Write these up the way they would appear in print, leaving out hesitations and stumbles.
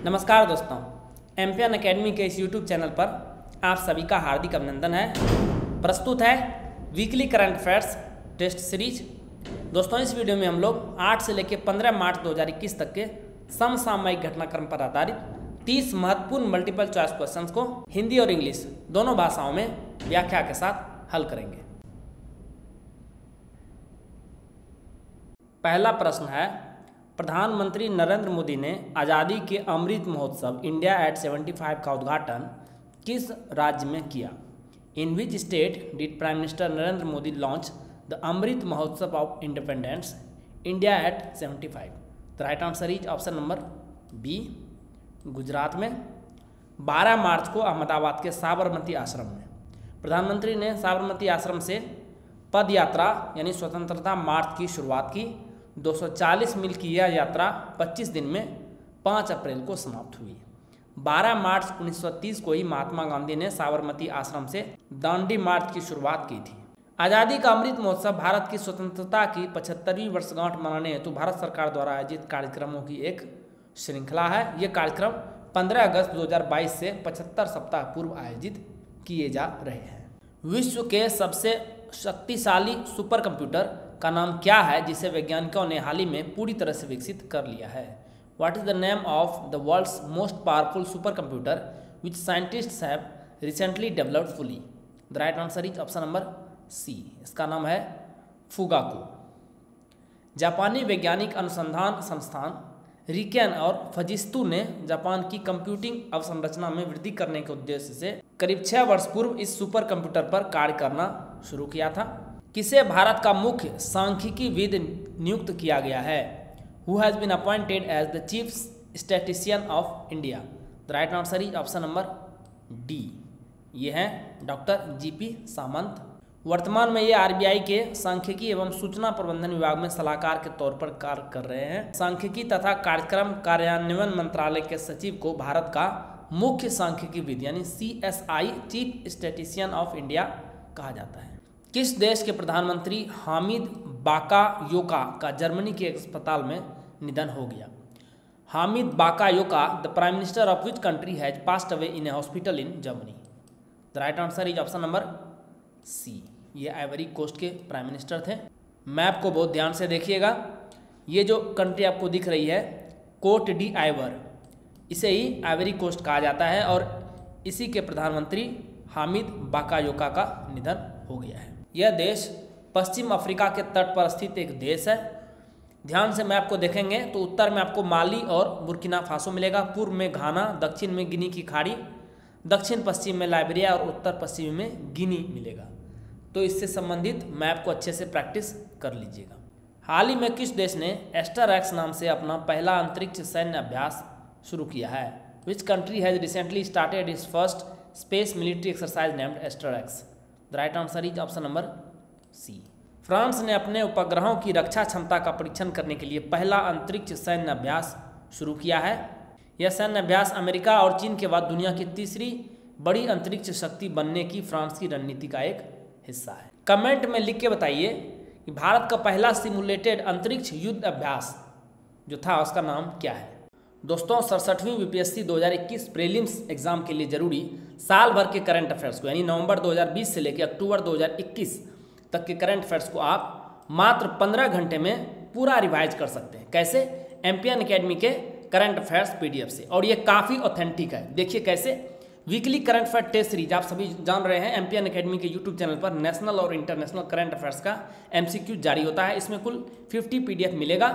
नमस्कार दोस्तों, MPN academy के इस यूट्यूब चैनल पर आप सभी का हार्दिक अभिनंदन है। प्रस्तुत है weekly current affairs test series. दोस्तों, इस वीडियो में हम लोग 8 से लेकर 15 मार्च 2021 तक के समसामयिक घटनाक्रम पर आधारित 30 महत्वपूर्ण मल्टीपल चॉइस क्वेश्चंस को हिंदी और इंग्लिश दोनों भाषाओं में व्याख्या के साथ हल करेंगे। पहला प्रश्न है, प्रधानमंत्री नरेंद्र मोदी ने आज़ादी के अमृत महोत्सव इंडिया एट 75 का उद्घाटन किस राज्य में किया? In which state did prime minister Narendra Modi launch the Amrit Mahotsav of independence India at 75? The right answer is option number B, Gujarat में। 12 मार्च को अहमदाबाद के साबरमती आश्रम में प्रधानमंत्री ने साबरमती आश्रम से पद यात्रा यानी स्वतंत्रता मार्च की शुरुआत की। 240 मील की यह यात्रा 25 दिन में 5 अप्रैल को समाप्त हुई। 12 मार्च 1930 को ही महात्मा गांधी ने साबरमती आश्रम से दांडी मार्च की शुरुआत की थी। आज़ादी का अमृत महोत्सव भारत की स्वतंत्रता की 75वीं वर्षगांठ मनाने हेतु भारत सरकार द्वारा आयोजित कार्यक्रमों की एक श्रृंखला है। ये कार्यक्रम 15 अगस्त 2022 से 75 सप्ताह पूर्व आयोजित किए जा रहे हैं। विश्व के सबसे शक्तिशाली सुपर कंप्यूटर का नाम क्या है जिसे वैज्ञानिकों ने हाल ही में पूरी तरह से विकसित कर लिया है? What is the name of the world's most powerful supercomputer which scientists have recently developed fully? The right answer is option number C, इसका नाम है फुगाकू। जापानी वैज्ञानिक अनुसंधान संस्थान रिकेन और फजिस्तु ने जापान की कंप्यूटिंग अवसंरचना में वृद्धि करने के उद्देश्य से करीब 6 वर्ष पूर्व इस सुपर कंप्यूटर पर कार्य करना शुरू किया था। किसे भारत का मुख्य सांख्यिकीविद नियुक्त किया गया है? Who has been appointed as the chief statistician of India? The right answer is option number D, ये हैं डॉक्टर जीपी सामंत। वर्तमान में ये आरबीआई के सांख्यिकी एवं सूचना प्रबंधन विभाग में सलाहकार के तौर पर कार्य कर रहे हैं। सांख्यिकी तथा कार्यक्रम कार्यान्वयन मंत्रालय के सचिव को भारत का मुख्य सांख्यिकीविद यानी CSI chief statistician of India कहा जाता है। किस देश के प्रधानमंत्री हामिद बाकायोका का जर्मनी के एक अस्पताल में निधन हो गया? Hamed Bakayoko the prime minister of which country has passed away in a hospital in Germany? The right answer is option number C, ये आइवरी कोस्ट के प्राइम मिनिस्टर थे। मैप को बहुत ध्यान से देखिएगा। ये जो कंट्री आपको दिख रही है कोट डी आइवर, इसे ही आइवरी कोस्ट कहा जाता है और इसी के प्रधानमंत्री हामिद बाकायोका का निधन हो गया है। यह देश पश्चिम अफ्रीका के तट पर स्थित एक देश है। ध्यान से मैप को देखेंगे तो उत्तर में आपको माली और बुर्किना फासो मिलेगा, पूर्व में घाना, दक्षिण में गिनी की खाड़ी, दक्षिण पश्चिम में लाइबेरिया और उत्तर पश्चिम में गिनी मिलेगा। तो इससे संबंधित मैप को अच्छे से प्रैक्टिस कर लीजिएगा। हाल ही में किस देश ने एस्टरएक्स नाम से अपना पहला अंतरिक्ष सैन्य अभ्यास शुरू किया है? Which country has recently started its first space military exercise named AsterX? The right answer is option number C. France ने अपने उपग्रहों की रक्षा क्षमता का परीक्षण करने के लिए पहला अंतरिक्ष सैन्य अभ्यास शुरू किया है। यह सैन्य अभ्यास अमेरिका और चीन के बाद दुनिया की तीसरी बड़ी अंतरिक्ष शक्ति बनने की फ्रांस की रणनीति का एक हिस्सा है। कमेंट में लिख के बताइए कि भारत का पहला सिमुलेटेड अंतरिक्ष युद्ध अभ्यास जो था उसका नाम क्या है? दोस्तों, 67वीं बीपीएससी 2021 प्रीलिम्स एग्जाम के लिए जरूरी साल भर के करंट अफेयर्स को यानी नवंबर 2020 से लेकर अक्टूबर 2021 तक के करंट अफेयर्स को आप मात्र 15 घंटे में पूरा रिवाइज कर सकते हैं। कैसे? एमपीएन एकेडमी के करंट अफेयर्स पीडीएफ से। और ये काफ़ी ऑथेंटिक है। देखिए कैसे। Weekly current affair test series आप सभी जान रहे हैं, एमपीएन एकेडमी के यूट्यूब चैनल पर नेशनल और इंटरनेशनल करंट अफेयर्स का MCQ जारी होता है। इसमें कुल 50 PDF मिलेगा।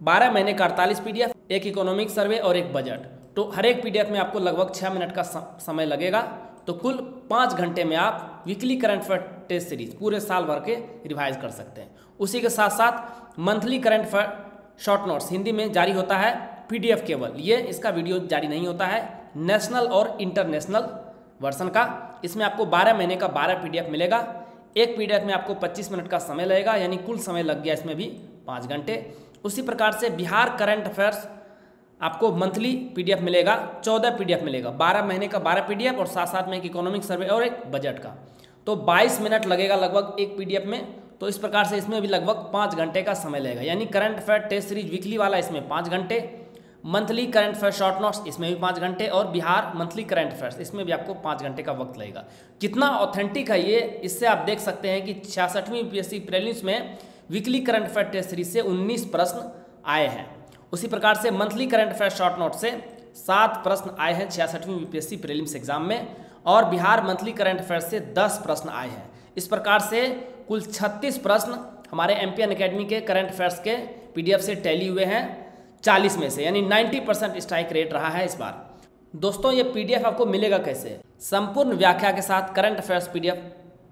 12 महीने का 48 PDF, एक इकोनॉमिक सर्वे और एक बजट। तो हर एक PDF में आपको लगभग 6 मिनट का समय लगेगा। तो कुल 5 घंटे में आप weekly current affair test series पूरे साल भर के रिवाइज कर सकते हैं। उसी के साथ साथ monthly current affair short notes Hindi में जारी होता है PDF केवल। ये इसका वीडियो जारी नहीं होता है, नेशनल और इंटरनेशनल वर्जन का। इसमें आपको 12 महीने का 12 PDF मिलेगा। एक PDF में आपको 25 मिनट का समय लगेगा, यानी कुल समय लग गया इसमें भी 5 घंटे। उसी प्रकार से बिहार करंट अफेयर्स आपको मंथली PDF मिलेगा, 14 PDF मिलेगा, 12 महीने का 12 PDF और साथ साथ में एक इकोनॉमिक सर्वे और एक बजट का। तो 22 मिनट लगेगा लगभग एक PDF में। तो इस प्रकार से इसमें भी लगभग 5 घंटे का समय लगेगा, यानी current affair test series weekly वाला इसमें 5 घंटे, monthly current affair short notes, इसमें भी 5 घंटे, और बिहार मंथली करंट अफेयर्स, इसमें भी आपको 5 घंटे का वक्त लगेगा। कितना ऑथेंटिक है ये, इससे आप देख सकते हैं कि 66वीं यूपीएससी प्रीलिम्स में weekly current affair test series से 19 प्रश्न आए हैं। उसी प्रकार से monthly current affair short note से 7 प्रश्न आए हैं 66वीं यूपीएससी प्रीलिम्स एग्जाम में, और बिहार मंथली करंट अफेयर से 10 प्रश्न आए हैं। इस प्रकार से कुल 36 प्रश्न हमारे एमपीएन एकेडमी के करंट अफेयर्स के पीडीएफ से टैली हुए हैं 40 में से, यानी 90% स्ट्राइक रेट रहा है इस बार। दोस्तों ये पीडीएफ आपको मिलेगा कैसे? संपूर्ण व्याख्या के साथ करंट अफेयर्स पीडीएफ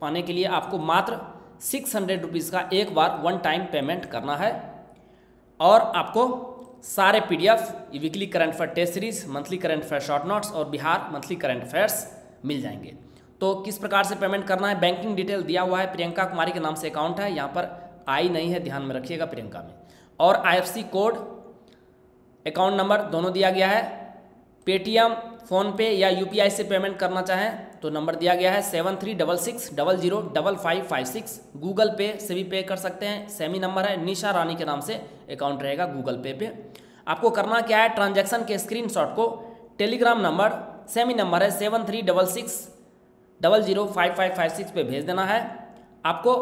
पाने के लिए आपको मात्र 600 रुपीज़ का एक बार वन टाइम पेमेंट करना है, और आपको सारे PDF, weekly current affair test series, monthly current affair short notes और बिहार मंथली करंट अफेयर्स मिल जाएंगे। तो किस प्रकार से पेमेंट करना है? बैंकिंग डिटेल दिया हुआ है, प्रियंका कुमारी के नाम से अकाउंट है, यहाँ पर आई नहीं है, ध्यान में रखिएगा प्रियंका में, और आईएफएससी कोड, अकाउंट नंबर दोनों दिया गया है। पेटीएम, फ़ोनपे या यूपीआई से पेमेंट करना चाहें तो नंबर दिया गया है 7366005556। गूगल पे से भी पे कर सकते हैं, सेमी नंबर है, निशा रानी के नाम से अकाउंट रहेगा गूगल पे। आपको करना क्या है? ट्रांजैक्शन के स्क्रीनशॉट को टेलीग्राम नंबर, सेमी नंबर है 7366005556 पे भेज देना है। आपको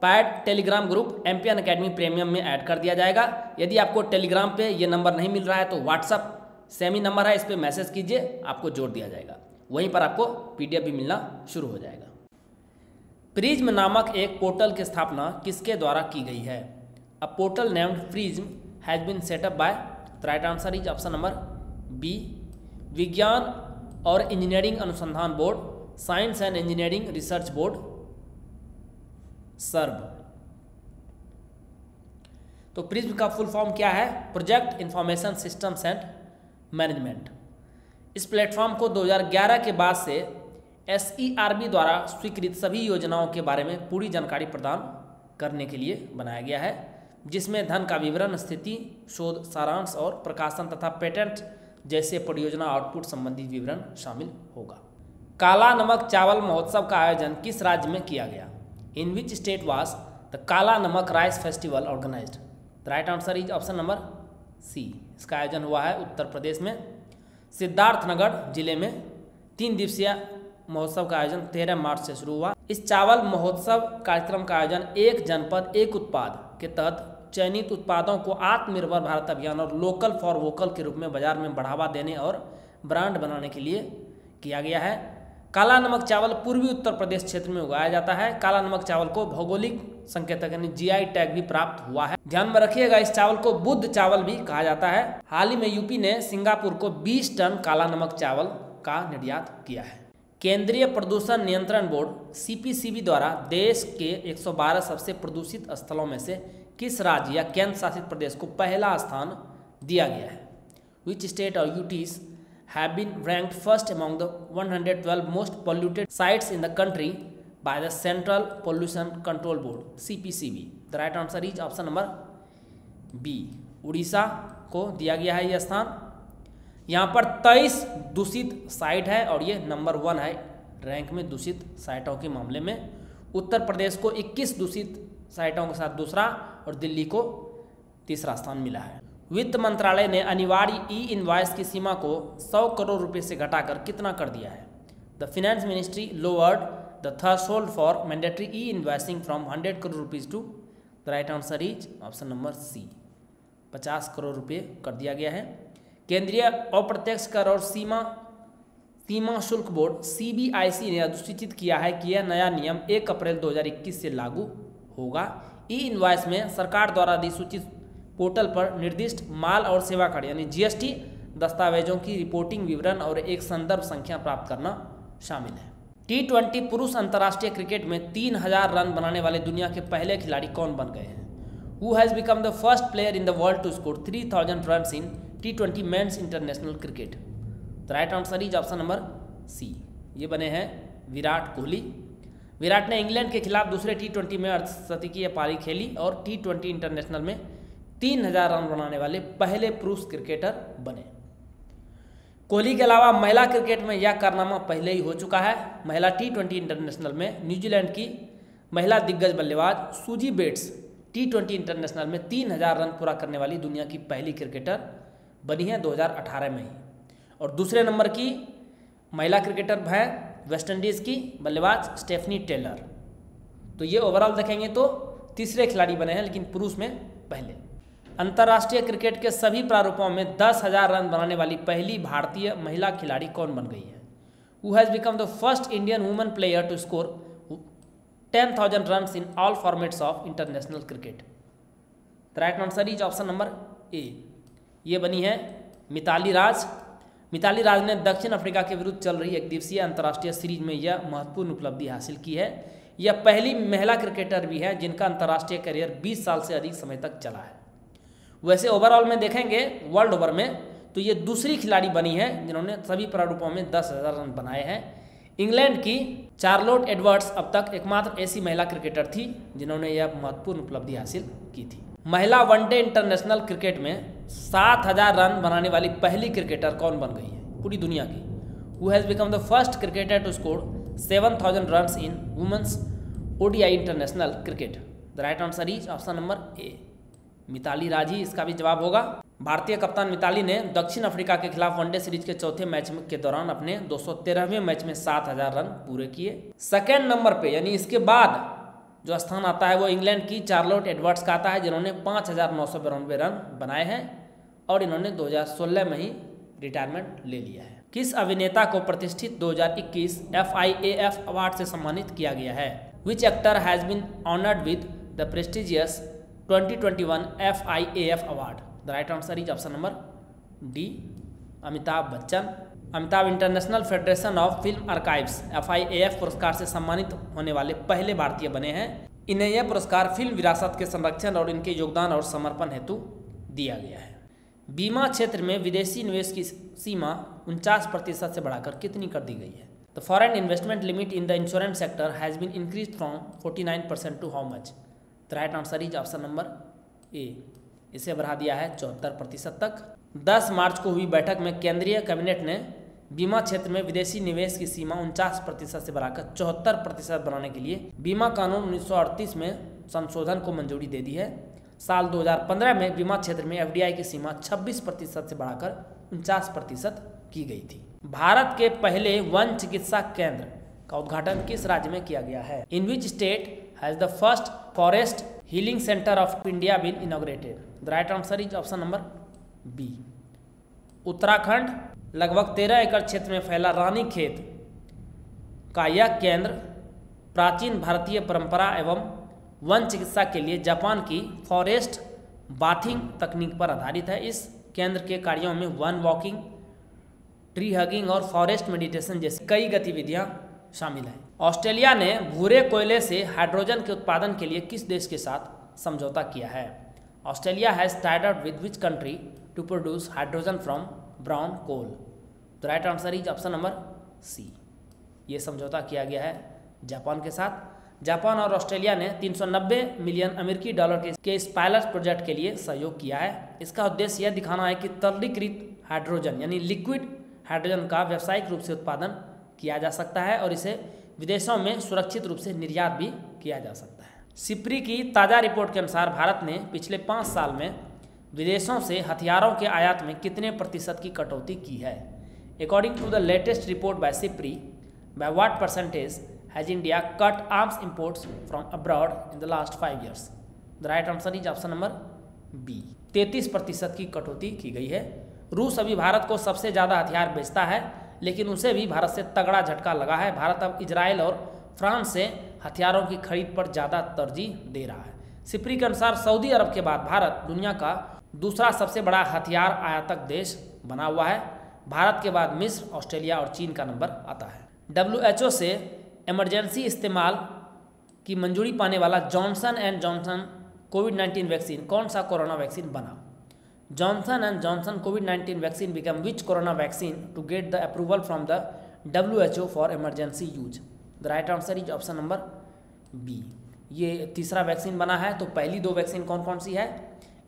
pad Telegram group MPN academy premium में ऐड कर दिया जाएगा। यदि आपको टेलीग्राम पे ये नंबर नहीं मिल रहा है तो व्हाट्सअप सेमी नंबर है, इस पर मैसेज कीजिए, आपको जोड़ दिया जाएगा, वहीं पर आपको पीडीएफ भी मिलना शुरू हो जाएगा। प्रिज्म नामक एक पोर्टल की स्थापना किसके द्वारा की गई है? A portal named prism has been set up by, the right answer is option number B, विज्ञान और इंजीनियरिंग अनुसंधान बोर्ड, science and engineering research board, SERB. तो प्रिज्म का फुल फॉर्म क्या है? Project information systems and management. इस प्लेटफॉर्म को 2011 के बाद से SERB द्वारा स्वीकृत सभी योजनाओं के बारे में पूरी जानकारी प्रदान करने के लिए बनाया गया है, जिसमें धन का विवरण, स्थिति, शोध सारांश और प्रकाशन तथा पेटेंट जैसे परियोजना आउटपुट संबंधी विवरण शामिल होगा। काला नमक चावल महोत्सव का आयोजन किस राज्य में किया गया? In which state was the Kala Namak rice festival organised? The right answer is option number C. इसका आयोजन हुआ है उत्तर प्रदेश में सिद्धार्थनगर जिले में। 3 दिवसीय महोत्सव का आयोजन 13 मार्च से शुरू हुआ। इस चावल महोत्सव कार्यक्रम का आयोजन एक जनपद एक उत्पाद के तहत चयनित उत्पादों को आत्मनिर्भर भारत अभियान और लोकल फॉर वोकल के रूप में बाजार में बढ़ावा देने और ब्रांड बनाने के लिए किया गया है। काला नमक चावल पूर्वी उत्तर प्रदेश क्षेत्र में उगाया जाता है। काला नमक चावल को भौगोलिक संकेतक यानी GI टैग भी प्राप्त हुआ है। ध्यान में रखिएगा, इस चावल को बुद्ध चावल भी कहा जाता है। हाल ही में यूपी ने सिंगापुर को 20 टन काला नमक चावल का निर्यात किया है। केंद्रीय प्रदूषण नियंत्रण बोर्ड CPCB द्वारा देश के 112 सबसे प्रदूषित स्थलों में से किस राज्य या केंद्र शासित प्रदेश को पहला स्थान दिया गया है? विच स्टेट और UTs have been ranked first among the 112 most polluted sites in the country by the Central Pollution Control Board CPCB? The right answer is option number B. Orissa को दिया गया है यह स्थान। यहाँ पर 23 दूषित साइट है और ये नंबर 1 है रैंक में दूषित साइटों के मामले में। उत्तर प्रदेश को 21 दूषित साइटों के साथ दूसरा और दिल्ली को तीसरा स्थान मिला है। वित्त मंत्रालय ने अनिवार्य ई-इनवॉइस की सीमा को 100 करोड़ रुपए से घटाकर कितना कर दिया है? The finance ministry lowered the threshold for mandatory e-invoicing from 100 crore rupees to, the right answer is option number C, 50 crore रुपए कर दिया गया है। केंद्रीय अप्रत्यक्ष कर और सीमा शुल्क बोर्ड CBIC ने अधिसूचित किया है कि यह नया नियम 1 अप्रैल 2021 से लागू होगा। ई-इनवॉइस में सरकार द्वारा अधिसूचित पोर्टल पर निर्दिष्ट माल और सेवा कर यानी GST दस्तावेजों की रिपोर्टिंग विवरण और एक संदर्भ संख्या प्राप्त करना शामिल है। T20 पुरुष अंतर्राष्ट्रीय क्रिकेट में 3000 रन बनाने वाले दुनिया के पहले खिलाड़ी कौन बन गए हैं? Who has become the first player in the world to score 3000 runs in T20 men's international cricket? The right answer is option number C. ये बने हैं विराट कोहली। विराट ने इंग्लैंड के खिलाफ दूसरे T20 में अर्धशतकीय पारी खेली और T20 इंटरनेशनल में 3000 रन बनाने वाले पहले पुरुष क्रिकेटर बने। कोहली के अलावा महिला क्रिकेट में यह कारनामा पहले ही हो चुका है। महिला T20 इंटरनेशनल में न्यूजीलैंड की महिला दिग्गज बल्लेबाज सूजी बेट्स T20 इंटरनेशनल में 3000 रन पूरा करने वाली दुनिया की पहली क्रिकेटर बनी है 2018 में ही। और दूसरे नंबर की महिला क्रिकेटर है वेस्ट इंडीज़ की बल्लेबाज स्टेफनी टेलर। तो ये ओवरऑल देखेंगे तो तीसरे खिलाड़ी बने हैं, लेकिन पुरुष में पहले। अंतर्राष्ट्रीय क्रिकेट के सभी प्रारूपों में 10,000 रन बनाने वाली पहली भारतीय महिला खिलाड़ी कौन बन गई है? Who has become the first Indian woman player to score 10,000 run in all formats of international cricket? The right answer is option number A. ये बनी है मिताली राज। मिताली राज ने दक्षिण अफ्रीका के विरुद्ध चल रही एक दिवसीय अंतर्राष्ट्रीय सीरीज में यह महत्वपूर्ण उपलब्धि हासिल की है। यह पहली महिला क्रिकेटर भी है जिनका अंतर्राष्ट्रीय करियर 20 साल से अधिक समय तक चला है। वैसे ओवरऑल में देखेंगे वर्ल्ड ओवर में तो ये दूसरी खिलाड़ी बनी है जिन्होंने सभी प्रारूपों में 10,000 रन बनाए हैं। इंग्लैंड की चार्लोट एडवर्ड्स अब तक एकमात्र ऐसी महिला क्रिकेटर थी जिन्होंने यह महत्वपूर्ण उपलब्धि हासिल की थी। महिला वनडे इंटरनेशनल क्रिकेट में 7,000 रन बनाने वाली पहली क्रिकेटर कौन बन गई है पूरी दुनिया की? Who has become the first cricketer to score 7,000 run in women's ODI international cricket? The right answer is option number A, Mithali Raj ही इसका भी जवाब होगा। भारतीय कप्तान मिताली ने दक्षिण अफ्रीका के खिलाफ वनडे सीरीज के चौथे मैच के दौरान अपने 213वें मैच में 7,000 रन पूरे किए। सेकेंड नंबर पे यानी इसके बाद जो स्थान आता है वो इंग्लैंड की चार्लोट एडवर्ड्स का आता है जिन्होंने 5,992 रन बनाए हैं और इन्होंने 2016 में ही रिटायरमेंट ले लिया है। किस अभिनेता को प्रतिष्ठित 2021 FIAF अवार्ड से सम्मानित किया गया है? Which actor has been honoured with the prestigious 2021 FIAF award? The right answer is option number D, Amitabh Bachchan. Amitabh international federation of film archives FIAF पुरस्कार से सम्मानित होने वाले पहले भारतीय बने हैं। इन्हें यह पुरस्कार फिल्म विरासत के संरक्षण और इनके योगदान और समर्पण हेतु दिया गया है। बीमा क्षेत्र में विदेशी निवेश की सीमा 49% से बढ़ाकर कितनी कर दी गई है? The foreign investment limit in the insurance sector has been increase from 49% to how much? The right answer is option number A, इसे बढ़ा दिया है 74% तक। 10 मार्च को हुई बैठक में केंद्रीय कैबिनेट ने बीमा क्षेत्र में विदेशी निवेश की सीमा 49% से बढ़ाकर 74% बनाने के लिए बीमा कानून 1938 में संशोधन को मंजूरी दे दी है। साल 2015 में बीमा क्षेत्र में FDI की सीमा 26% से बढ़ाकर 49% की गई थी। भारत के पहले वन चिकित्सा केंद्र का उद्घाटन किस राज्य में किया गया है? In which state has the first forest healing centre of India been inaugurated? The right answer is option number B, Uttarakhand. लगभग 13 एकड़ क्षेत्र में फैला रानीखेत का यह केंद्र प्राचीन भारतीय परंपरा एवं वन चिकित्सा के लिए जापान की फॉरेस्ट बाथिंग तकनीक पर आधारित है। इस केंद्र के कार्यों में वन वॉकिंग, ट्री हगिंग और फॉरेस्ट मेडिटेशन जैसी कई गतिविधियां शामिल हैं। ऑस्ट्रेलिया ने भूरे कोयले से हाइड्रोजन के उत्पादन के लिए किस देश के साथ समझौता किया है? Australia has tied up with which country to produce hydrogen from brown coal? The right answer is option number C, ये समझौता किया गया है जापान के साथ। जापान और ऑस्ट्रेलिया ने 390 मिलियन अमेरिकी डॉलर के इस पायलट प्रोजेक्ट के लिए सहयोग किया है। इसका उद्देश्य यह दिखाना है कि तरलीकृत हाइड्रोजन यानी लिक्विड हाइड्रोजन का व्यावसायिक रूप से उत्पादन किया जा सकता है और इसे विदेशों में सुरक्षित रूप से निर्यात भी किया जा सकता है। सिप्री की ताज़ा रिपोर्ट के अनुसार भारत ने पिछले 5 साल में विदेशों से हथियारों के आयात में कितने प्रतिशत की कटौती की है? According to the latest report by SIPRI, by what percentage has India cut arms imports from abroad in the last 5 years? The right answer is option number B, 33% की कटौती की गई है। रूस अभी भारत को सबसे ज़्यादा हथियार बेचता है, लेकिन उसे भी भारत से तगड़ा झटका लगा है। भारत अब इजराइल और फ्रांस से हथियारों की खरीद पर ज़्यादा तरजीह दे रहा है। सिप्री के अनुसार सऊदी अरब के बाद भारत दुनिया का दूसरा सबसे बड़ा हथियार आयातक देश बना हुआ है। भारत के बाद मिस्र, ऑस्ट्रेलिया और चीन का नंबर आता है। WHO से इमरजेंसी इस्तेमाल की मंजूरी पाने वाला जॉनसन एंड जॉनसन कोविड-19 वैक्सीन कौन सा कोरोना वैक्सीन बना? जॉनसन एंड जॉनसन कोविड-19 vaccine become which corona vaccine to get the approval from the WHO for emergency use? The right answer is option number B, ये तीसरा vaccine बना है। तो पहली 2 वैक्सीन कौन कौन सी है?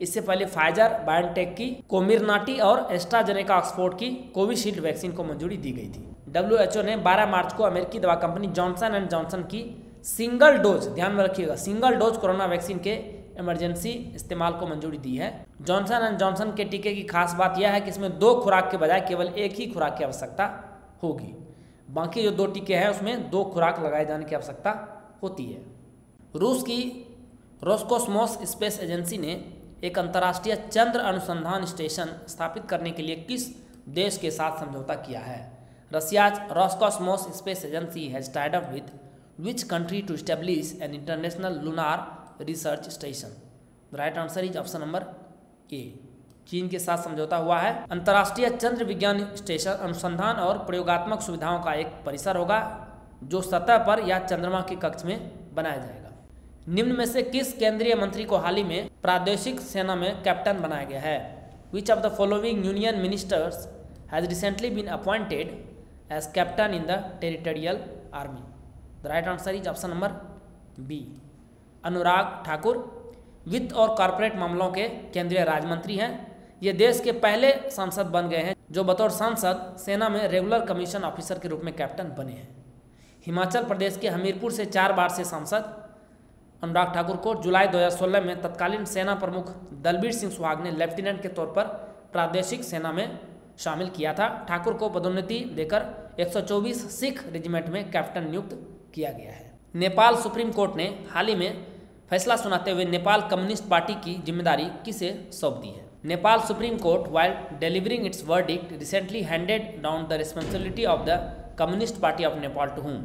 इससे पहले फाइजर बायोनटेक की कोमिरनाटी और एस्ट्राजेनेका ऑक्सफोर्ड की कोविशील्ड वैक्सीन को मंजूरी दी गई थी। WHO ने 12 मार्च को अमेरिकी दवा कंपनी जॉनसन एंड जॉनसन की सिंगल डोज, ध्यान में रखिएगा, सिंगल डोज कोरोना वैक्सीन के इमरजेंसी इस्तेमाल को मंजूरी दी है। जॉनसन एंड जॉनसन के टीके की खास बात यह है कि इसमें 2 खुराक के बजाय केवल एक ही खुराक की आवश्यकता होगी। बाकी जो 2 टीके हैं उसमें 2 खुराक लगाए जाने की आवश्यकता होती है। रूस की रोस्कोस्मोस स्पेस एजेंसी ने एक अंतर्राष्ट्रीय चंद्र अनुसंधान स्टेशन स्थापित करने के लिए किस देश के साथ समझौता किया है? Russia's Roscosmos space agency has tied up with which country to establish an international lunar research station? The right answer is option number A. चीन के साथ समझौता हुआ है। अंतर्राष्ट्रीय चंद्र विज्ञान स्टेशन अनुसंधान और प्रयोगात्मक सुविधाओं का एक परिसर होगा जो सतह पर या चंद्रमा के कक्ष में बनाया जाएगा। निम्न में से किस केंद्रीय मंत्री को हाल ही में प्रादेशिक सेना में कैप्टन बनाया गया है? Which of the following union ministers has recently been appointed as captain in the territorial army? The right answer is option number B, Anurag Thakur. वित्त और कॉरपोरेट मामलों के केंद्रीय राज्य मंत्री हैं। ये देश के पहले सांसद बन गए हैं जो बतौर सांसद सेना में रेगुलर कमीशन ऑफिसर के रूप में कैप्टन बने हैं। हिमाचल प्रदेश के हमीरपुर से 4 बार से सांसद अनुराग ठाकुर को जुलाई 2016 में तत्कालीन सेना प्रमुख दलबीर सिंह सुहाग ने लेफ्टिनेंट के तौर पर प्रादेशिक सेना में शामिल किया था। ठाकुर को पदोन्नति देकर 124 सिख रेजिमेंट में कैप्टन नियुक्त किया गया है। नेपाल सुप्रीम कोर्ट ने हाल ही में फैसला सुनाते हुए नेपाल कम्युनिस्ट पार्टी की जिम्मेदारी किसे सौंप दी है? Nepal supreme court while delivering its verdict recently handed down the responsibility of the communist party of Nepal to whom?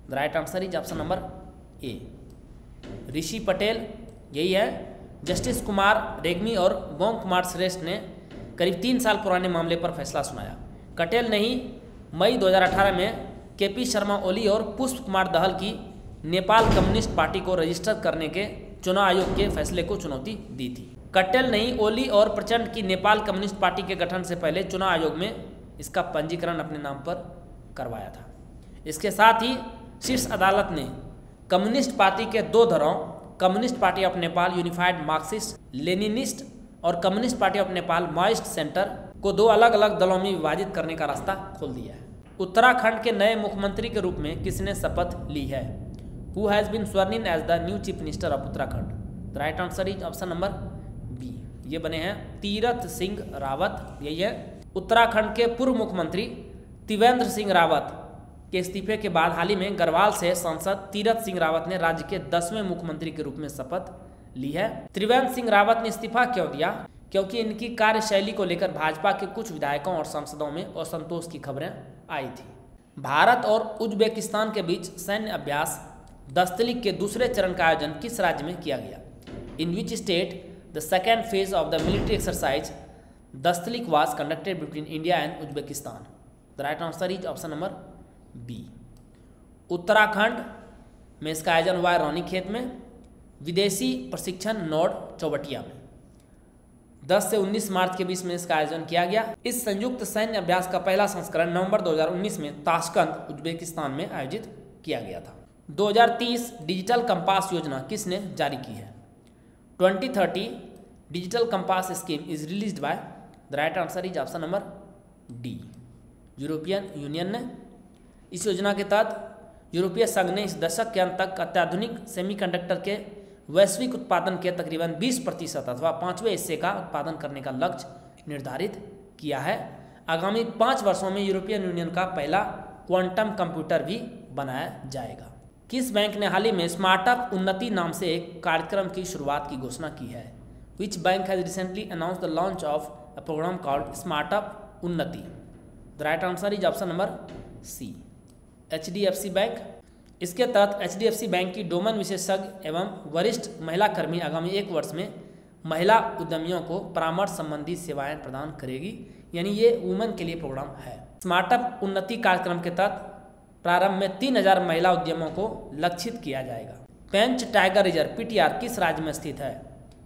The right answer is option number A, Rishi Patel. यही है। जस्टिस कुमार रेग्मी और गोम कुमार श्रेष्ठ ने करीब 3 साल पुराने मामले पर फैसला सुनाया। कटेल ने ही मई 2018 में केपी शर्मा ओली और पुष्प कुमार दहल की नेपाल कम्युनिस्ट पार्टी को रजिस्टर करने के चुनाव आयोग के फैसले को चुनौती दी थी। कटेल ने ही ओली और प्रचंड की नेपाल कम्युनिस्ट पार्टी के गठन से पहले चुनाव आयोग में इसका पंजीकरण अपने नाम पर करवाया था। इसके साथ ही शीर्ष अदालत ने कम्युनिस्ट पार्टी के 2 धड़ों communist party of Nepal unified Marxist Leninist और communist party of Nepal Maoist centre को 2 अलग अलग दलों में विभाजित करने का रास्ता खोल दिया है। उत्तराखंड के नए मुख्यमंत्री के रूप में किसने शपथ ली है? Who has been sworn in as the new chief minister of Uttarakhand? The right answer is option number B, ये बने हैं तीरथ सिंह रावत। यही है। उत्तराखंड के पूर्व मुख्यमंत्री त्रिवेंद्र सिंह रावत के इस्तीफे के बाद हाल ही में गढ़वाल से सांसद तीरथ सिंह रावत ने राज्य के 10वें मुख्यमंत्री के रूप में शपथ ली है। त्रिवेंद्र सिंह रावत ने इस्तीफा क्यों दिया? क्योंकि इनकी कार्यशैली को लेकर भाजपा के कुछ विधायकों और सांसदों में असंतोष की खबरें आई थी। भारत और उज्बेकिस्तान के बीच सैन्य अभ्यास दस्तलिक के दूसरे चरण का आयोजन किस राज्य में किया गया? In which state the second phase of the military exercise Dustlik was conducted between India and Uzbekistan? The right answer is option number B, Uttarakhand में इसका आयोजन हुआ है रानीखेत में। विदेशी प्रशिक्षण नोड चौबटिया में 10 से 19 मार्च के बीच में इसका आयोजन किया गया। इस संयुक्त सैन्य अभ्यास का पहला संस्करण नवंबर 2019 में ताशकंद उज्बेकिस्तान में आयोजित किया गया था। 2030 डिजिटल कंपास योजना किसने जारी की है? 2030 digital compass scheme is released by? The right answer is option number D, European union ने। इस योजना के तहत यूरोपीय संघ ने इस दशक के अंत तक अत्याधुनिक सेमीकंडक्टर के वैश्विक उत्पादन के तकरीबन 20% अथवा 5वें हिस्से का उत्पादन करने का लक्ष्य निर्धारित किया है। आगामी 5 वर्षों में यूरोपियन यूनियन का पहला क्वांटम कंप्यूटर भी बनाया जाएगा। किस बैंक ने हाल ही में स्मार्टअप उन्नति नाम से एक कार्यक्रम की शुरुआत की घोषणा की है? Which bank has recently announce the launch of a programme called SmartUp Unnati? The right answer is option number C, HDFC bank. इसके तहत HDFC बैंक की डोमेन विशेषज्ञ एवं वरिष्ठ महिला कर्मी आगामी 1 वर्ष में महिला उद्यमियों को परामर्श संबंधी सेवाएं प्रदान करेगी। यानी ये वुमेन के लिए प्रोग्राम है। स्मार्टअप उन्नति कार्यक्रम के तहत प्रारंभ में 3000 महिला उद्यमों को लक्षित किया जाएगा। पेंच टाइगर रिजर्व PTR किस राज्य में स्थित है?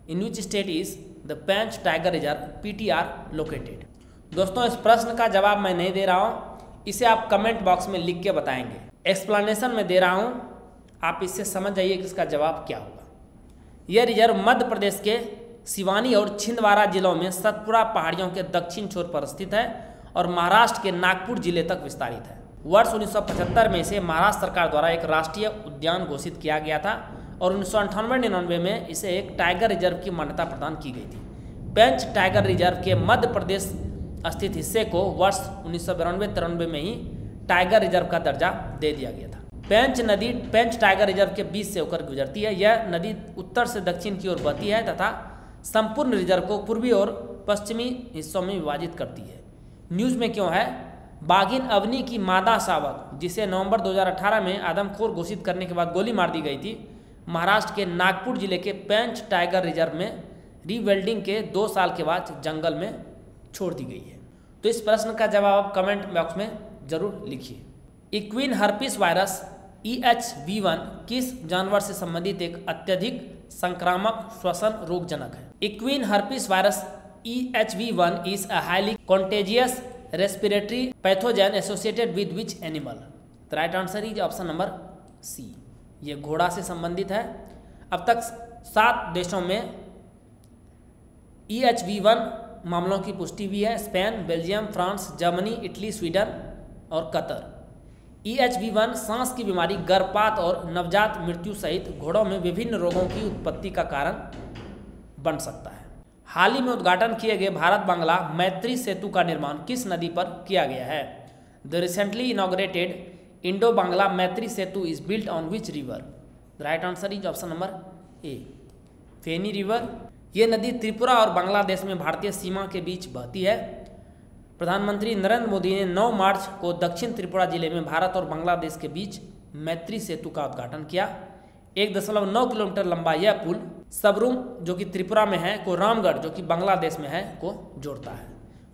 In which state is the Pench tiger reserve PTR located? दोस्तों, इस प्रश्न का जवाब मैं नहीं दे रहा हूँ, इसे आप कमेंट बॉक्स में लिख के बताएंगे। एक्सप्लेनेशन में दे रहा हूँ, आप इससे समझ जाइए कि इसका जवाब क्या होगा। यह रिजर्व मध्य प्रदेश के सिवानी और छिंदवाड़ा जिलों में सतपुड़ा पहाड़ियों के दक्षिण छोर पर स्थित है और महाराष्ट्र के नागपुर जिले तक विस्तारित है। वर्ष 1975 में इसे महाराष्ट्र सरकार द्वारा एक राष्ट्रीय उद्यान घोषित किया गया था और 1998-99 में इसे एक टाइगर रिजर्व की मान्यता प्रदान की गई थी। पेंच टाइगर रिजर्व के मध्य प्रदेश स्थित हिस्से को वर्ष 1992-93 में ही टाइगर रिजर्व का दर्जा दे दिया गया था। पेंच नदी पेंच टाइगर रिजर्व के बीच से होकर गुजरती है। यह नदी उत्तर से दक्षिण की ओर बहती है तथा संपूर्ण रिजर्व को पूर्वी और पश्चिमी हिस्सों में विभाजित करती है। न्यूज़ में क्यों है? बाघिन अवनी की मादा शावक, जिसे नवंबर 2018 में आदमखोर घोषित करने के बाद गोली मार दी गई थी, महाराष्ट्र के नागपुर जिले के पेंच टाइगर रिजर्व में रीवेल्डिंग के 2 साल के बाद जंगल में छोड़ दी गई है। तो इस प्रश्न का जवाब आप कमेंट बॉक्स में जरूर लिखिए। इक्विन हर्पिस वायरस EHV1 किस जानवर से संबंधित एक अत्यधिक संक्रामक श्वसन रोगजनक है? Equine herpes virus EHV1 is a highly contagious respiratory pathogen associated with which animal? The right answer is option number C। ये घोड़ा से संबंधित है। अब तक 7 देशों में EHV1 मामलों की पुष्टि हुई है। Spain, Belgium, France, Germany, Italy, Sweden और कतर। EHV1 सांस की बीमारी, गर्भपात और नवजात मृत्यु सहित घोड़ों में विभिन्न रोगों की उत्पत्ति का कारण बन सकता है। हाल ही में उद्घाटन किए गए भारत बांग्ला मैत्री सेतु का निर्माण किस नदी पर किया गया है? The recently inaugurated Indo Bangla Maitri Setu is built on which river? The right answer is option number A, Feni river. ये नदी त्रिपुरा और बांग्लादेश में भारतीय सीमा के बीच बहती है। प्रधानमंत्री नरेंद्र मोदी ने 9 मार्च को दक्षिण त्रिपुरा जिले में भारत और बांग्लादेश के बीच मैत्री सेतु का उद्घाटन किया। 1.9 किलोमीटर लंबा यह पुल सबरूम जो कि त्रिपुरा में है को रामगढ़ जो कि बांग्लादेश में है को जोड़ता है।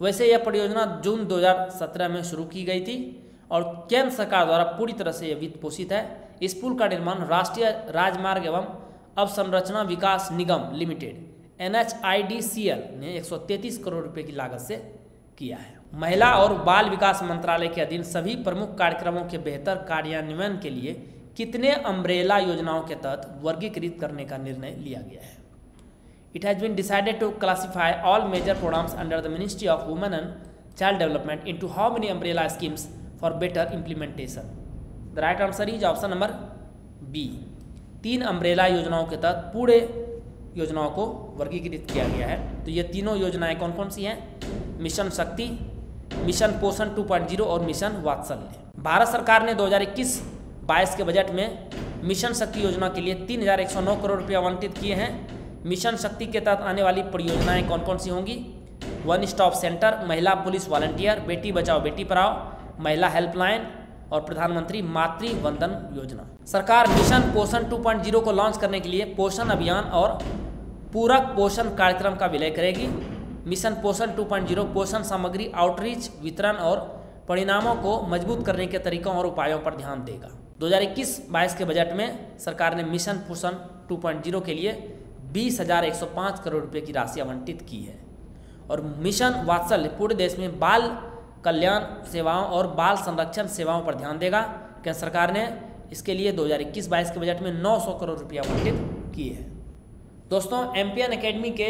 वैसे यह परियोजना जून 2017 में शुरू की गई थी और केंद्र सरकार द्वारा पूरी तरह से यह वित्त पोषित है। इस पुल का निर्माण राष्ट्रीय राजमार्ग एवं अवसंरचना विकास निगम लिमिटेड NHIDCL ने 133 करोड़ रुपए की लागत से किया है। महिला और बाल विकास मंत्रालय के अधीन सभी प्रमुख कार्यक्रमों के बेहतर कार्यान्वयन के लिए कितने अम्ब्रेला योजनाओं के तहत वर्गीकृत करने का निर्णय लिया गया है? It has been decided to classify all major programmes under the ministry of women and child development into how many umbrella schemes for better implementation? The right answer is option number B. 3 umbrella योजनाओं के तहत पूरे योजनाओं को वर्गीकृत किया गया है। तो ये तीनों योजनाएं कौन कौन सी हैं? मिशन शक्ति, मिशन पोषण 2.0 और मिशन वात्सल्य। भारत सरकार ने 2021-22 के बजट में मिशन शक्ति योजना के लिए 3,109 करोड़ रुपये आवंटित किए हैं। मिशन शक्ति के तहत आने वाली परियोजनाएं कौन कौन सी होंगी? 1 स्टॉप सेंटर, महिला पुलिस वॉलंटियर, बेटी बचाओ बेटी पढ़ाओ, महिला हेल्पलाइन और प्रधानमंत्री मातृ वंदन योजना। सरकार मिशन पोषण 2.0 को लॉन्च करने के लिए पोषण अभियान और पूरक पोषण कार्यक्रम का विलय करेगी। मिशन पोषण 2.0 पोषण सामग्री आउटरीच, वितरण और परिणामों को मजबूत करने के तरीकों और उपायों पर ध्यान देगा। 2021-22 के बजट में सरकार ने मिशन पोषण 2.0 के लिए 20,105 करोड़ रुपए की राशि आवंटित की है। और मिशन वात्सल्य पूरे देश में बाल कल्याण सेवाओं और बाल संरक्षण सेवाओं पर ध्यान देगा। केंद्र सरकार ने इसके लिए 2021-22 के बजट में 900 करोड़ रुपये आवंटित किए हैं। दोस्तों, एमपीएन एकेडमी के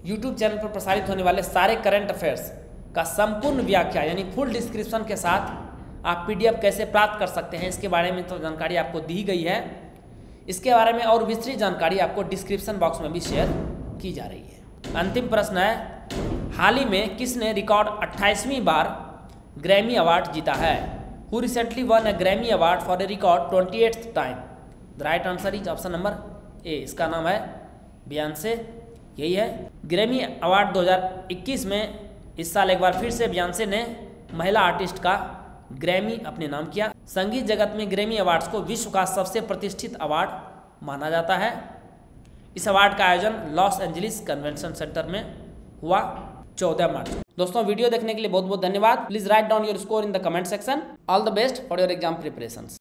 यूट्यूब चैनल पर प्रसारित होने वाले सारे करंट अफेयर्स का संपूर्ण व्याख्या यानी फुल डिस्क्रिप्शन के साथ आप PDF कैसे प्राप्त कर सकते हैं इसके बारे में तो जानकारी आपको दी गई है। इसके बारे में और विस्तृत जानकारी आपको डिस्क्रिप्शन बॉक्स में भी शेयर की जा रही है। अंतिम प्रश्न है, हाल ही में किसने रिकॉर्ड 28वीं बार ग्रैमी अवार्ड जीता है? Who recently one a Grammy award for a record 28th time? The right answer is option number ए, इसका नाम है बियॉन्से। यही है। ग्रैमी अवार्ड 2021 में इस साल एक बार फिर से बियॉन्से ने महिला आर्टिस्ट का ग्रैमी अपने नाम किया। संगीत जगत में ग्रैमी अवार्ड्स को विश्व का सबसे प्रतिष्ठित अवार्ड माना जाता है। इस अवार्ड का आयोजन लॉस एंजलिस कन्वेंशन सेंटर में हुआ 14 मार्च। दोस्तों, वीडियो देखने के लिए बहुत बहुत धन्यवाद। Please write down your score in the comment section. All the best for your exam preparations.